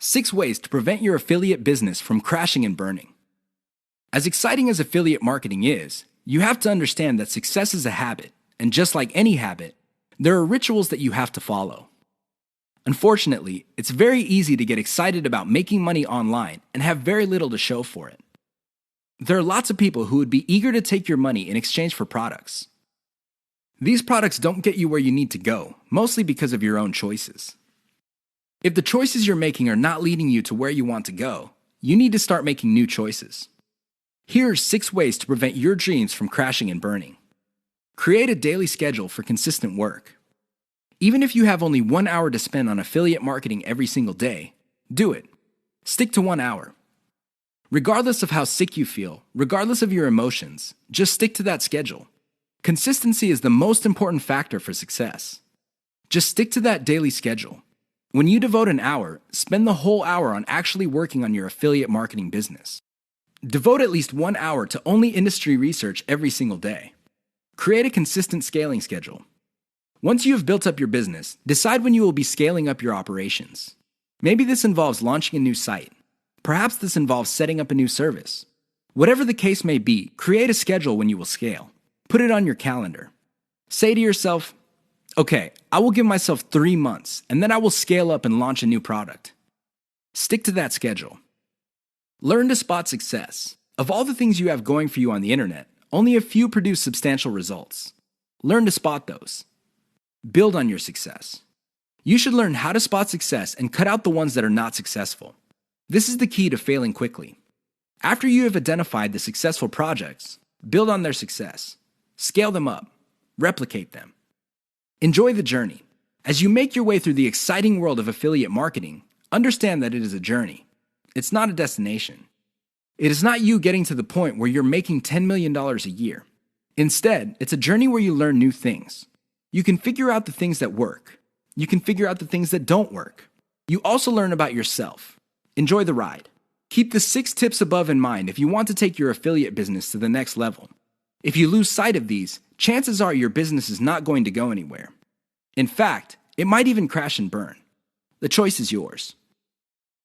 6 ways to prevent your affiliate business from crashing and burning. As exciting as affiliate marketing is, you have to understand that success is a habit, and just like any habit, there are rituals that you have to follow. Unfortunately, it's very easy to get excited about making money online and have very little to show for it. There are lots of people who would be eager to take your money in exchange for products. These products don't get you where you need to go, mostly because of your own choices. If the choices you're making are not leading you to where you want to go, you need to start making new choices. Here are 6 ways to prevent your dreams from crashing and burning. Create a daily schedule for consistent work. Even if you have only 1 hour to spend on affiliate marketing every single day, do it. Stick to 1 hour. Regardless of how sick you feel, regardless of your emotions, just stick to that schedule. Consistency is the most important factor for success. Just stick to that daily schedule. When you devote an hour, spend the whole hour on actually working on your affiliate marketing business. Devote at least 1 hour to only industry research every single day. Create a consistent scaling schedule. Once you have built up your business, decide when you will be scaling up your operations. Maybe this involves launching a new site. Perhaps this involves setting up a new service. Whatever the case may be, create a schedule when you will scale. Put it on your calendar. Say to yourself, okay, I will give myself 3 months, and then I will scale up and launch a new product. Stick to that schedule. Learn to spot success. Of all the things you have going for you on the internet, only a few produce substantial results. Learn to spot those. Build on your success. You should learn how to spot success and cut out the ones that are not successful. This is the key to failing quickly. After you have identified the successful projects, build on their success. Scale them up. Replicate them. Enjoy the journey. As you make your way through the exciting world of affiliate marketing, understand that it is a journey. It's not a destination. It is not you getting to the point where you're making $10 million a year. Instead, it's a journey where you learn new things. You can figure out the things that work. You can figure out the things that don't work. You also learn about yourself. Enjoy the ride. Keep the 6 tips above in mind if you want to take your affiliate business to the next level. If you lose sight of these, chances are your business is not going to go anywhere. In fact, it might even crash and burn. The choice is yours.